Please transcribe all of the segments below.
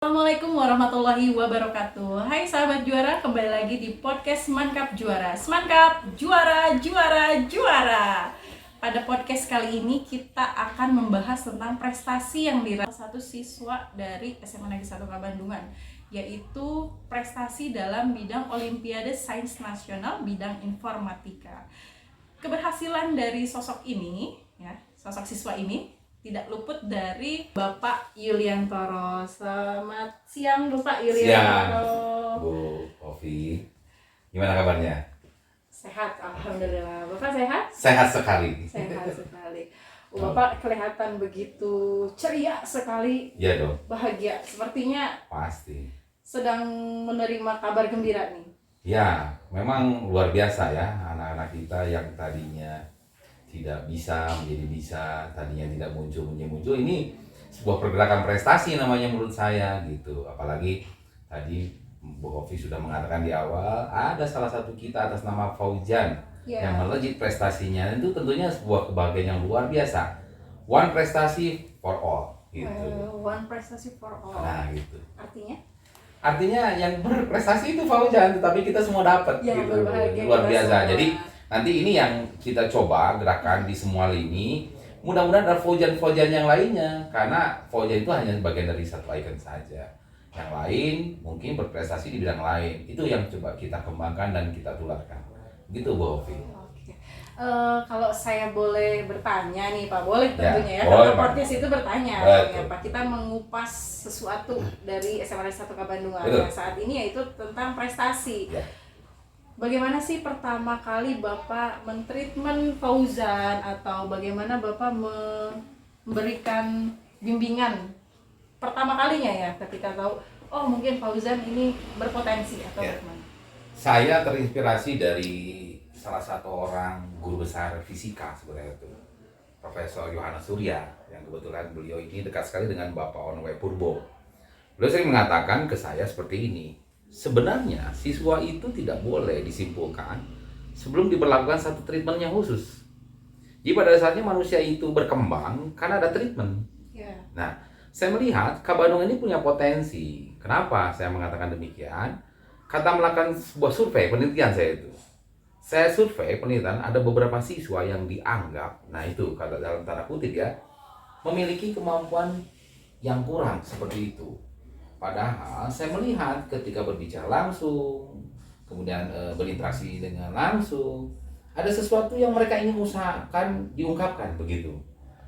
Assalamualaikum warahmatullahi wabarakatuh. Hai sahabat juara, kembali lagi di podcast Semankap Juara. Semankap Juara, Juara, Juara. Pada podcast kali ini kita akan membahas tentang prestasi yang diraih salah satu siswa dari SMA Negeri 1 Kabandungan, yaitu prestasi dalam bidang Olimpiade Sains Nasional bidang informatika. Keberhasilan dari sosok ini, sosok siswa ini tidak luput dari Bapak Yuliantoro. Selamat siang Bapak Yuliantoro. Siang, Bu Ovi. Gimana kabarnya? Sehat, alhamdulillah. Bapak sehat? Sehat sekali. Sehat sekali. Bapak kelihatan begitu ceria sekali. Iya dong. Bahagia. Sepertinya Pasti. sedang menerima kabar gembira nih. Ya, memang luar biasa ya anak-anak kita yang tadinya tidak bisa menjadi bisa, tadinya tidak muncul. Ini sebuah pergerakan prestasi namanya menurut saya gitu. Apalagi tadi Bu Ovi sudah mengatakan di awal ada salah satu kita atas nama Fauzan yang melejit prestasinya. Itu tentunya sebuah kebahagiaan yang luar biasa. One prestasi for all gitu. One prestasi for all. Nah gitu. Artinya yang berprestasi itu Fauzan, tetapi kita semua dapat yang gitu. Luar biasa. Jadi nanti ini yang kita coba gerakan di semua lini. Mudah-mudahan ada Fauzan yang lainnya, karena Fauzan itu hanya bagian dari satu icon saja. Yang lain mungkin berprestasi di bidang lain. Itu yang coba kita kembangkan dan kita tularkan. Gitu Bu Ovi. Kalau saya boleh bertanya nih Pak, boleh tentunya ya. Boleh, Kalau podcast itu bertanya, ya Pak. Kita mengupas sesuatu dari SMA Negeri 1 Kabandungan yang saat ini yaitu tentang prestasi. Ya. Bagaimana sih pertama kali Bapak mentreatment Fauzan, atau bagaimana Bapak memberikan bimbingan pertama kalinya ya ketika tahu oh mungkin Fauzan ini berpotensi atau bagaimana? Saya terinspirasi dari salah satu orang guru besar fisika sebenarnya itu, Profesor Yohanes Surya, yang kebetulan beliau ini dekat sekali dengan Bapak Onwe Purbo. Beliau sering mengatakan ke saya seperti ini. Sebenarnya siswa itu tidak boleh disimpulkan sebelum diberlakukan satu treatment yang khusus. Jadi pada dasarnya manusia itu berkembang karena ada treatment. Nah, saya melihat Kabandung ini punya potensi. Kenapa saya mengatakan demikian? Kata melakukan sebuah survei penelitian saya survei penelitian, ada beberapa siswa yang dianggap, nah itu kata dalam tanda kutip ya, memiliki kemampuan yang kurang seperti itu. Padahal saya melihat ketika berbicara langsung, kemudian berinteraksi dengan langsung, ada sesuatu yang mereka ingin usahakan diungkapkan begitu.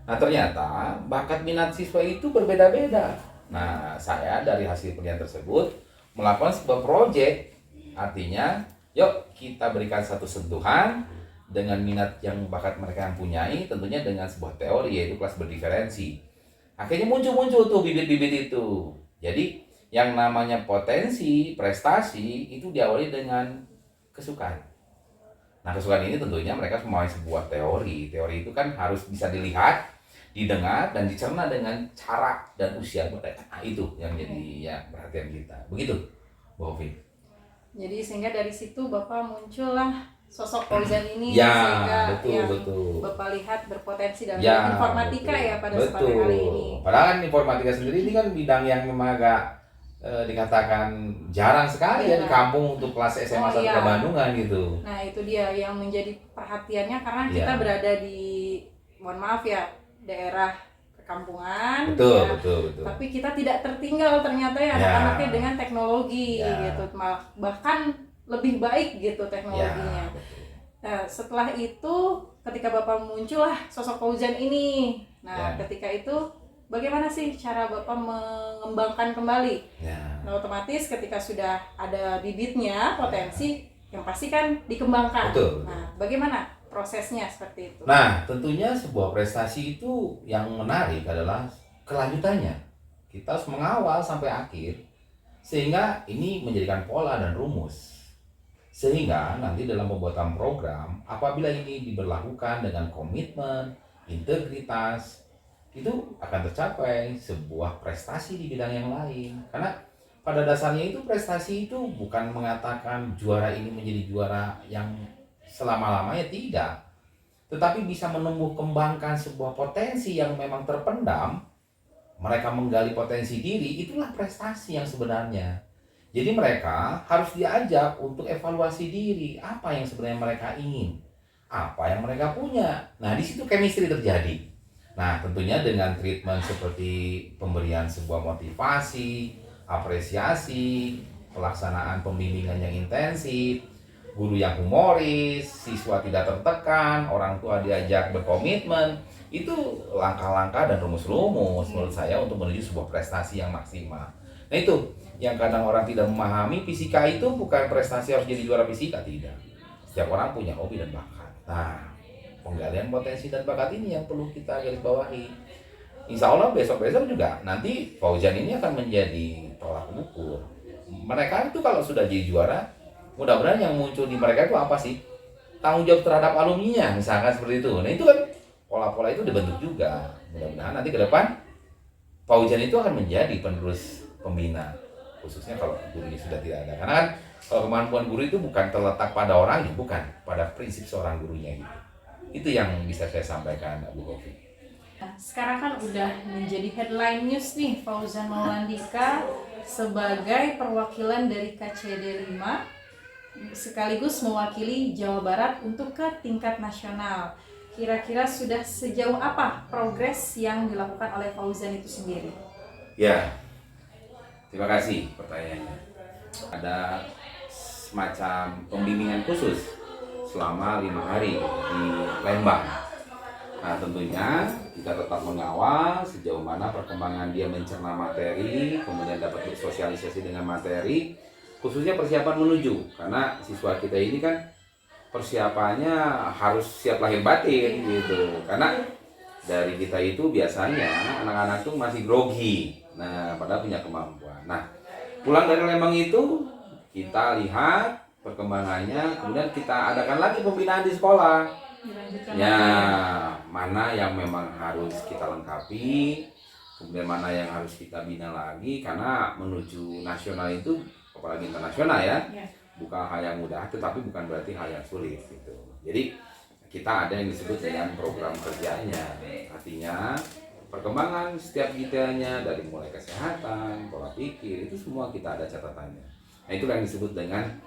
Nah ternyata bakat minat siswa itu berbeda-beda. Nah saya dari hasil penelitian tersebut melakukan sebuah proyek, artinya yuk kita berikan satu sentuhan dengan minat yang bakat mereka yang punyai, tentunya dengan sebuah teori yaitu kelas berdiferensi. Akhirnya muncul tuh bibit-bibit itu. Jadi yang namanya potensi, prestasi itu diawali dengan kesukaan. Nah kesukaan ini tentunya mereka mempunyai sebuah teori. Teori itu kan harus bisa dilihat, didengar, dan dicerna dengan cara dan usia mereka. Nah itu yang jadi ya perhatian kita. Begitu Bu Ovi. Jadi sehingga dari situ Bapak muncullah sosok Fauzan ini, ya, sehingga betul. Bapak lihat berpotensi dalam Ya, informatika betul. ya pada kesempatan kali ini. Padahal kan informatika sendiri ini kan bidang yang memang agak dikatakan jarang sekali ya di kampung untuk kelas SMA 1 Kabandungan gitu. Nah itu dia yang menjadi perhatiannya, karena kita berada di, mohon maaf ya, daerah perkampungan. Betul. Tapi kita tidak tertinggal ternyata ya anak-anaknya dengan teknologi gitu, bahkan lebih baik gitu teknologinya. Nah, setelah itu ketika Bapak muncullah sosok Fauzan ini. Nah ketika itu bagaimana sih cara Bapak mengembangkan kembali? Nah otomatis ketika sudah ada bibitnya, potensi yang pasti kan dikembangkan. Nah bagaimana prosesnya seperti itu? Nah tentunya sebuah prestasi itu yang menarik adalah kelanjutannya. Kita harus mengawal sampai akhir, sehingga ini menjadikan pola dan rumus. Sehingga nanti dalam pembuatan program, apabila ini diberlakukan dengan komitmen, integritas, itu akan tercapai sebuah prestasi di bidang yang lain. Karena pada dasarnya itu prestasi itu bukan mengatakan juara ini menjadi juara yang selama-lamanya, tidak. Tetapi bisa menumbuh kembangkan sebuah potensi yang memang terpendam, mereka menggali potensi diri, itulah prestasi yang sebenarnya. Jadi mereka harus diajak untuk evaluasi diri, apa yang sebenarnya mereka ingin, apa yang mereka punya. Nah, di situ chemistry terjadi. Nah, tentunya dengan treatment seperti pemberian sebuah motivasi, apresiasi, pelaksanaan pembimbingan yang intensif, guru yang humoris, siswa tidak tertekan, orang tua diajak berkomitmen, itu langkah-langkah dan rumus-rumus menurut saya untuk menuju sebuah prestasi yang maksimal. Nah, itu yang kadang orang tidak memahami, fisika itu bukan prestasi harus jadi juara fisika, tidak. Setiap orang punya hobi dan bakat. Nah, penggalian potensi dan bakat ini yang perlu kita garis bawahi. Insya Allah besok-besok juga nanti Fauzan ini akan menjadi tolak ukur. Mereka itu kalau sudah jadi juara, mudah-mudahan yang muncul di mereka itu apa sih? Tanggung jawab terhadap alumninya, misalkan seperti itu. Nah, itu kan pola-pola itu dibentuk juga. Mudah-mudahan nanti ke depan Fauzan itu akan menjadi penerus pembina, khususnya kalau gurunya sudah tidak ada. Karena kan kalau kemampuan guru itu bukan terletak pada orangnya, bukan pada prinsip seorang gurunya gitu. Itu yang bisa saya sampaikan, Bu Hovi. Nah, sekarang kan udah menjadi headline news nih, Fauzan Maulandika sebagai perwakilan dari KCD 5 sekaligus mewakili Jawa Barat untuk ke tingkat nasional. Kira-kira sudah sejauh apa progres yang dilakukan oleh Fauzan itu sendiri? Ya, terima kasih pertanyaannya. Ada semacam pembimbingan khusus selama 5 hari di Lembang. Nah, tentunya kita tetap mengawal sejauh mana perkembangan dia mencerna materi, kemudian dapat bersosialisasi dengan materi, khususnya persiapan menuju. Karena siswa kita ini kan persiapannya harus siap lahir batin gitu. Karena dari kita itu biasanya anak-anak tuh masih grogi. Nah, padahal punya kemampuan. Nah, pulang dari Lembang itu kita lihat perkembangannya, kemudian kita adakan lagi pembinaan di sekolah. Ya, mana yang memang harus kita lengkapi, kemudian mana yang harus kita bina lagi, karena menuju nasional itu, apalagi internasional ya, bukan hal yang mudah, tetapi bukan berarti hal yang sulit gitu. Jadi kita ada yang disebut dengan program kerjanya, artinya perkembangan setiap detailnya dari mulai kesehatan, pola pikir, itu semua kita ada catatannya. Nah, itu yang disebut dengan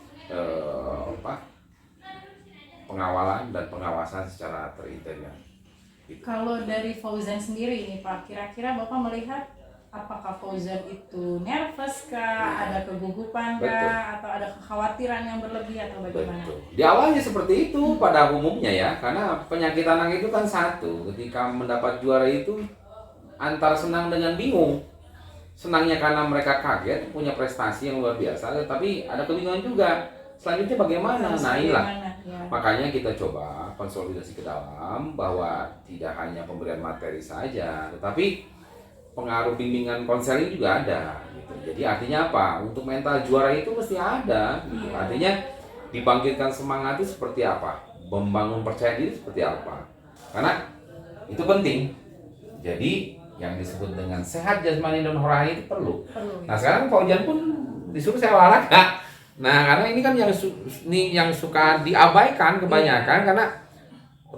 pengawalan dan pengawasan secara terintegrasi. Gitu. Kalau dari Fauzan sendiri ini Pak, kira-kira Bapak melihat apakah Fauzan itu nervous kah, ada kegugupan kah, atau ada kekhawatiran yang berlebih atau bagaimana? Betul. Di awalnya seperti itu pada umumnya ya, karena penyakit anak itu kan satu, ketika mendapat juara itu antara senang dengan bingung. Senangnya karena mereka kaget punya prestasi yang luar biasa, tapi ada kebingungan juga. Selanjutnya bagaimana? Nah, inilah. Ya. Makanya kita coba konsolidasi ke dalam bahwa tidak hanya pemberian materi saja, tetapi pengaruh bimbingan konseling juga ada. Gitu. Jadi artinya apa? Untuk mental juara itu mesti ada. Gitu. Artinya dibangkitkan semangat itu seperti apa? Membangun percaya diri seperti apa? Karena itu penting. Jadi yang disebut dengan sehat jasmani dan rohani itu perlu. Nah, sekarang Fauzan pun disuruh saya olahraga. Nah, karena ini kan yang suka diabaikan kebanyakan, karena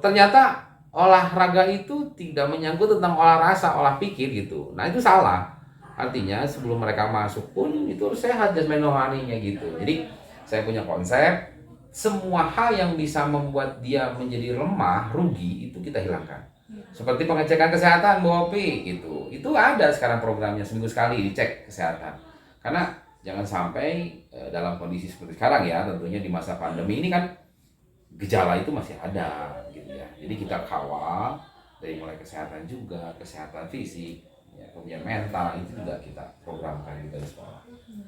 ternyata olahraga itu tidak menyangkut tentang olah rasa, olah pikir gitu. Nah, itu salah. Artinya sebelum mereka masuk pun itu harus sehat jasmani rohaninya gitu. Jadi saya punya konsep, semua hal yang bisa membuat dia menjadi lemah, rugi, itu kita hilangkan. Seperti pengecekan kesehatan, Bu Hopi gitu. Itu ada sekarang programnya, seminggu sekali dicek kesehatan. Karena jangan sampai dalam kondisi seperti sekarang ya, tentunya di masa pandemi ini kan gejala itu masih ada gitu ya. Jadi kita kawal dari mulai kesehatan juga, kesehatan fisik, ya, kemudian mental itu juga kita programkan juga di sekolah.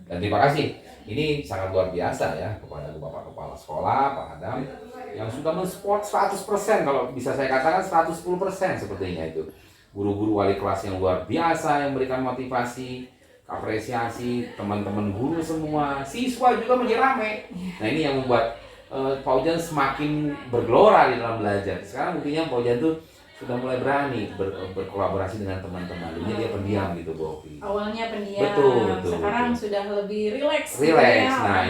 Dan terima kasih, ini sangat luar biasa ya kepada Bapak Kepala Sekolah, Pak Adam, yang sudah mensupport 100%, kalau bisa saya katakan 110% sepertinya itu. Guru-guru wali kelas yang luar biasa yang memberikan motivasi, apresiasi, teman-teman guru semua, siswa juga menjadi ramai. Nah, ini yang membuat Fauzan semakin bergelora di dalam belajar. Sekarang buktinya Fauzan tuh sudah mulai berani berkolaborasi dengan teman-teman. Dulunya dia pendiam gitu, Bu Hopi. Awalnya pendiam, betul, sekarang sudah lebih rileks. Rileks, nah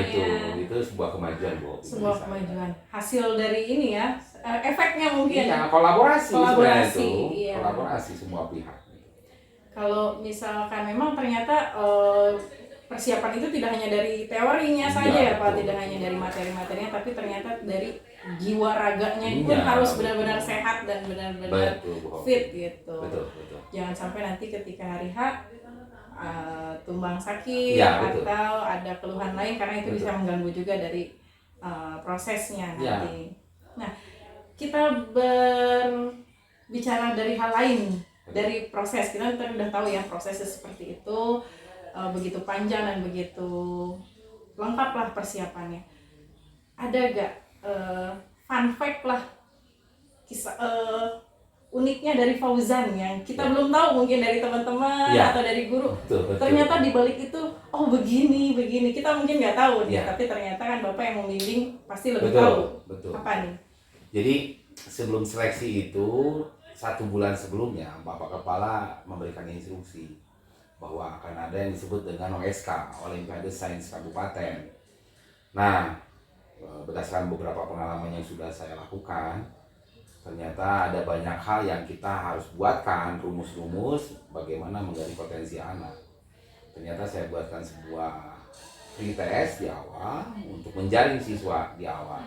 itu sebuah kemajuan, Bu Hopi. Sebuah kemajuan. Hasil dari ini ya, efeknya mungkin. Iya, kolaborasi itu. Iya. Kolaborasi semua pihak. kalau misalkan memang ternyata persiapan itu tidak hanya dari teorinya saja ya Pak, tidak hanya dari materi-materinya, tapi ternyata dari jiwa raganya pun harus benar-benar sehat dan benar-benar fit gitu. Betul. Jangan sampai nanti ketika hari H tumbang sakit atau ada keluhan lain, karena itu bisa mengganggu juga dari prosesnya nanti. Nah, kita berbicara dari hal lain, dari proses. Kita udah tahu ya prosesnya seperti itu, begitu panjang dan begitu lengkap lah persiapannya. Ada gak fun fact lah, kisah uniknya dari Fauzan yang kita belum tahu mungkin dari teman-teman atau dari guru? Betul. Ternyata di balik itu begini kita mungkin nggak tahu nih, tapi ternyata kan Bapak yang membimbing pasti lebih tahu. Apa nih? Jadi sebelum seleksi itu 1 bulan sebelumnya Bapak Kepala memberikan instruksi bahwa akan ada yang disebut dengan OSK, Olimpiade Sains Kabupaten. Nah, berdasarkan beberapa pengalaman yang sudah saya lakukan, ternyata ada banyak hal yang kita harus buatkan, rumus-rumus bagaimana menggali potensi anak. Ternyata saya buatkan sebuah pretest di awal untuk menjaring siswa di awal.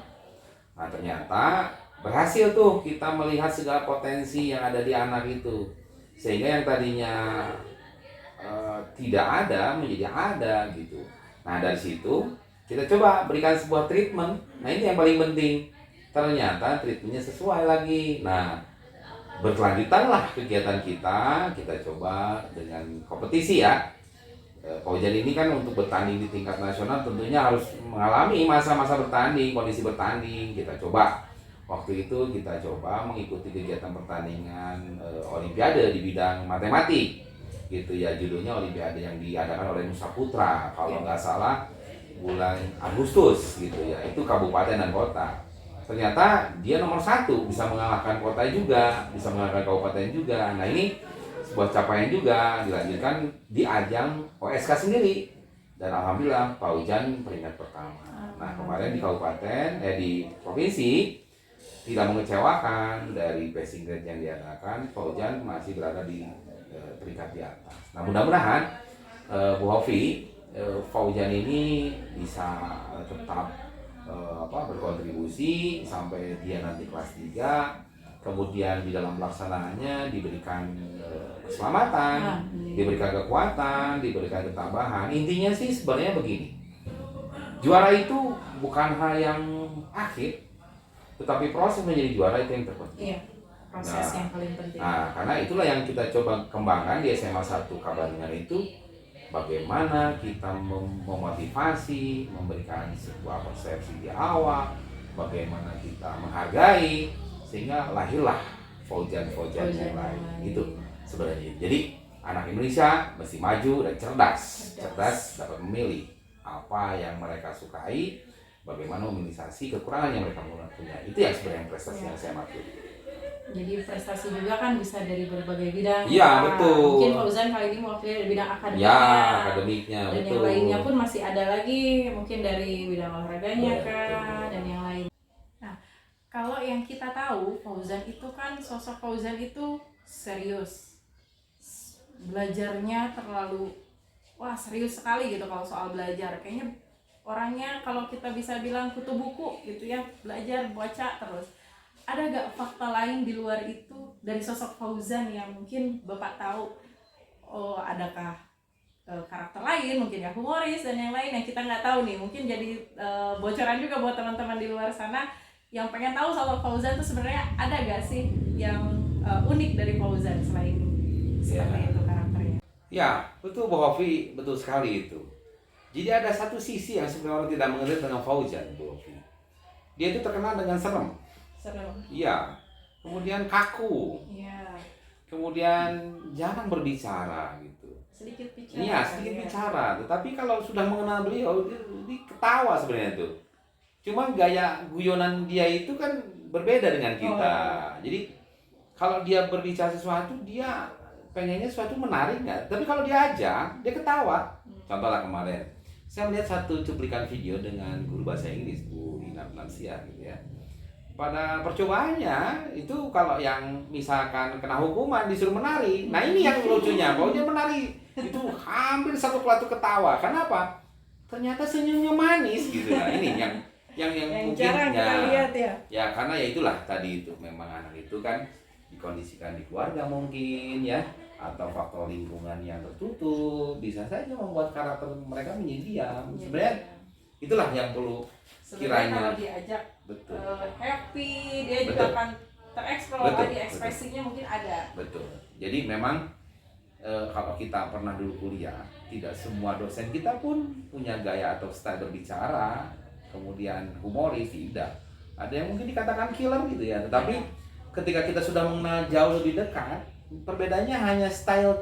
Nah, ternyata berhasil tuh kita melihat segala potensi yang ada di anak itu, sehingga yang tadinya tidak ada menjadi ada gitu. Nah, dari situ kita coba berikan sebuah treatment. Nah, ini yang paling penting. Ternyata treatmentnya sesuai lagi. Nah, berkelanjutanlah kegiatan kita coba dengan kompetisi ya. Fauzan ini kan untuk bertanding di tingkat nasional tentunya harus mengalami masa-masa bertanding, kondisi bertanding. Kita coba waktu itu kita coba mengikuti kegiatan pertandingan Olimpiade di bidang matematik gitu ya, judulnya Olimpiade yang diadakan oleh Nusa Putra kalau nggak salah bulan Agustus gitu ya, itu kabupaten dan kota. Ternyata dia nomor 1, bisa mengalahkan kota juga, bisa mengalahkan kabupaten juga. Nah, ini sebuah capaian juga dilanjutkan di ajang OSK sendiri, dan alhamdulillah Fauzan peringkat pertama. Nah, kemarin di kabupaten di provinsi tidak mengecewakan, dari passing grade yang diadakan Fauzan masih berada di peringkat di atas. Nah, mudah-mudahan Bu Hovi, Fauzan ini bisa tetap berkontribusi sampai dia nanti kelas 3, kemudian di dalam pelaksanaannya diberikan keselamatan, diberikan kekuatan, diberikan ketabahan. Intinya sih sebenarnya begini, juara itu bukan hal yang akhir, tetapi proses menjadi juara itu yang terpenting. Iya, proses yang paling penting. Nah, karena itulah yang kita coba kembangkan di SMA 1 Kabaringan itu, bagaimana kita memotivasi, memberikan sebuah persepsi di awal, bagaimana kita menghargai, sehingga lahirlah Fauzan yang lain. Itu sebenarnya. Jadi anak Indonesia mesti maju dan cerdas dapat memilih apa yang mereka sukai, bagaimana meminimalisasi kekurangan yang mereka punya. Itu yang sebenarnya prestasi yang saya maksud. Jadi prestasi juga kan bisa dari berbagai bidang. Iya, betul. Mungkin Fauzan kali ini mewakili dari bidang akademiknya. Ya, akademiknya, dan betul. yang lainnya pun masih ada lagi, mungkin dari bidang olahraganya dan yang lain. Nah, kalau yang kita tahu, Fauzan itu kan, sosok Fauzan itu serius. Belajarnya terlalu serius sekali gitu kalau soal belajar. Kayaknya orangnya kalau kita bisa bilang kutu buku gitu ya, belajar, baca terus. Ada gak fakta lain di luar itu dari sosok Fauzan yang mungkin Bapak tahu? Adakah karakter lain, mungkin ya humoris dan yang lain yang kita nggak tahu nih? Mungkin jadi bocoran juga buat teman-teman di luar sana yang pengen tahu sosok Fauzan itu sebenarnya ada gak sih yang unik dari Fauzan selain seperti itu karakternya? Ya, betul Bu Hovi, betul sekali itu. Jadi ada satu sisi yang sebenarnya orang tidak mengerti dengan Fauzan, Bu Hovi. Dia itu terkenal dengan serem. Iya. Kemudian kaku. Iya. Kemudian jarang berbicara gitu. Sedikit bicara. Iya, sedikit bicara. Tetapi kalau sudah mengenal beliau, dia ketawa sebenarnya itu. Cuma gaya guyonan dia itu kan berbeda dengan kita. Jadi kalau dia berbicara sesuatu, dia pengennya sesuatu menarik nggak? Tapi kalau dia ajak, dia ketawa. Contohlah kemarin, saya melihat satu cuplikan video dengan guru bahasa Inggris, Bu Ina Nansia gitu ya. pada percobaannya itu kalau yang misalkan kena hukuman disuruh menari, nah ini yang lucunya, Fauzan menari itu hampir satu keluarga ketawa. Kenapa? Ternyata senyumnya manis gitu. Nah ini yang mungkin jarang kita lihat ya. Ya karena ya itulah tadi itu memang anak itu kan dikondisikan di keluarga mungkin ya, atau faktor lingkungan yang tertutup bisa saja membuat karakter mereka menjadi diam. Sebenarnya itulah yang perlu kiranya kalau diajak happy dia juga akan tereksplor tadi ekspresinya mungkin ada. Betul. Jadi memang kalau kita pernah dulu kuliah, tidak semua dosen kita pun punya gaya atau style berbicara kemudian humoris, tidak. Ada yang mungkin dikatakan killer gitu ya, tetapi ketika kita sudah mengenal jauh lebih dekat, perbedaannya hanya style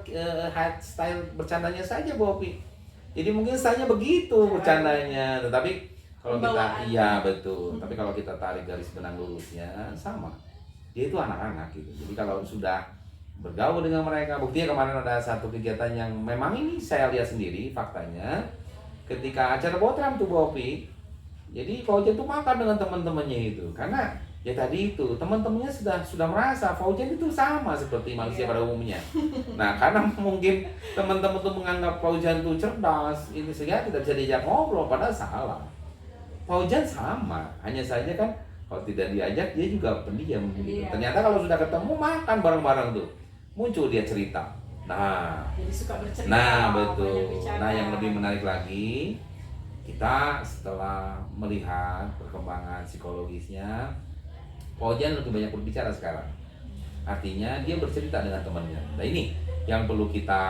bercandanya saja, Bu Opi. Jadi mungkin stylenya begitu bercandanya, tetapi kalau kita betul. Tapi kalau kita tarik garis benang lurusnya sama. Dia itu anak-anak gitu. Jadi kalau sudah bergaul dengan mereka, buktinya kemarin ada satu kegiatan yang memang ini saya lihat sendiri faktanya. Ketika acara botram tuh Bu Opi, jadi Fauzan tuh makan dengan teman-temannya itu. Karena ya tadi itu teman-temannya sudah merasa Fauzan itu sama seperti manusia pada umumnya. Nah, karena mungkin teman-teman tuh menganggap Fauzan tuh cerdas, ini sehingga tidak bisa diajak ngobrol, padahal salah. Fauzan sama, hanya saja kan kalau tidak diajak dia juga pendiam gitu. Ternyata kalau sudah ketemu makan bareng-bareng tuh muncul dia cerita. Nah, jadi suka bercerita. Nah, betul. Nah, yang lebih menarik lagi, kita setelah melihat perkembangan psikologisnya, Fauzan lebih banyak berbicara sekarang. Artinya dia bercerita dengan temannya. Nah ini yang perlu kita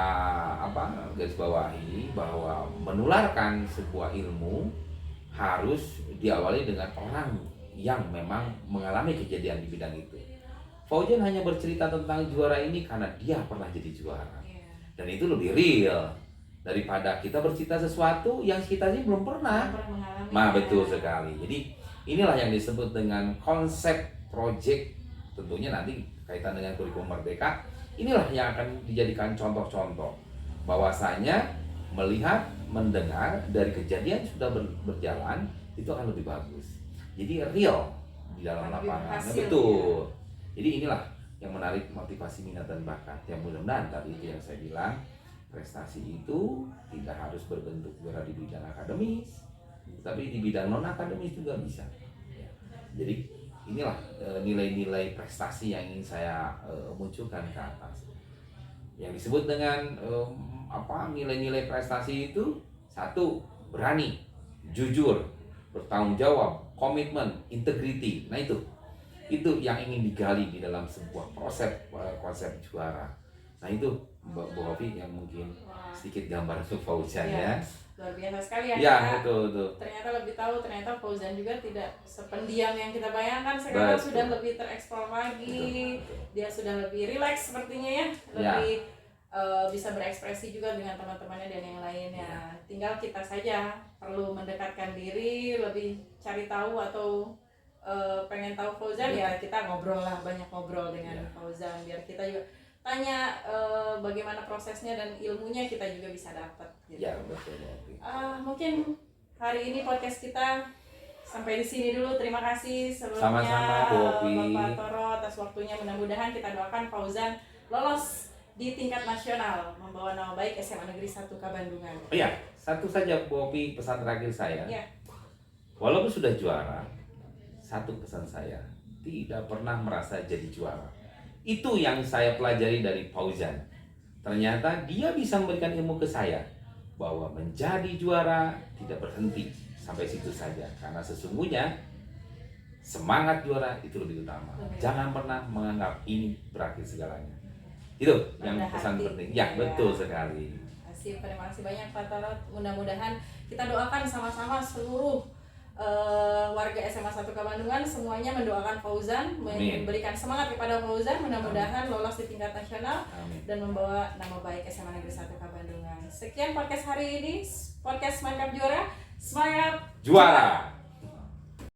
garis bawahi, bahwa menularkan sebuah ilmu harus diawali dengan orang yang memang mengalami kejadian di bidang itu. Fauzan hanya bercerita tentang juara ini karena dia pernah jadi juara. Dan itu lebih real daripada kita bercerita sesuatu yang kita sih belum pernah. Betul sekali. Jadi inilah yang disebut dengan konsep project, tentunya nanti kaitan dengan kurikulum Merdeka. Inilah yang akan dijadikan contoh-contoh bahwasanya melihat, mendengar dari kejadian sudah berjalan itu akan lebih bagus. Jadi real di dalam lapangan. Betul. Jadi inilah yang menarik motivasi minat dan bakat. Yang mudah-mudahan tadi itu yang saya bilang, prestasi itu tidak harus berbentuk juara di bidang akademis, tapi di bidang non akademis juga bisa. Jadi inilah nilai-nilai prestasi yang ingin saya munculkan ke atas. Yang disebut dengan nilai-nilai prestasi itu: satu, berani, jujur, bertanggung jawab, komitmen, integriti. Nah itu yang ingin digali di dalam sebuah konsep juara. Nah itu Bu Hovi yang mungkin sedikit gambar untuk Fauzan ya. Luar biasa sekali ya. Ya, betul. Ternyata lebih tahu, ternyata Fauzan juga tidak sependiam yang kita bayangkan. Sekarang sudah lebih tereksplor lagi. Betul. Dia sudah lebih rileks sepertinya ya. Lebih bisa berekspresi juga dengan teman-temannya dan yang lainnya. Tinggal kita saja perlu mendekatkan diri, lebih cari tahu atau pengen tahu Fauzan, ya kita ngobrol lah, banyak ngobrol dengan Fauzan biar kita juga tanya bagaimana prosesnya dan ilmunya kita juga bisa dapat gitu. Ya, betul. Mungkin hari ini podcast kita sampai di sini dulu. Terima kasih sebelumnya Bapak Toro atas waktunya. Mudah-mudahan kita doakan Fauzan lolos di tingkat nasional, membawa nama baik SMA Negeri 1 Kabandungan. Iya, satu saja Bu Opi, pesan terakhir saya. Ya. Walaupun sudah juara, satu pesan saya, tidak pernah merasa jadi juara. Itu yang saya pelajari dari Fauzan. Ternyata dia bisa memberikan ilmu ke saya bahwa menjadi juara tidak berhenti sampai situ saja, karena sesungguhnya semangat juara itu lebih utama. Jangan pernah menganggap ini berakhir segalanya. Itu yang pesan penting. Ya, betul sekali. Terima kasih banyak Pak Toro. Mudah-mudahan kita doakan sama-sama seluruh warga SMA 1 Kabandungan, semuanya mendoakan Fauzan, memberikan semangat kepada Fauzan, mudah-mudahan lolos di tingkat nasional. Amin. Dan membawa nama baik SMA Negeri 1 Kabandungan. Sekian podcast hari ini, podcast Mantap Juara, semangat juara.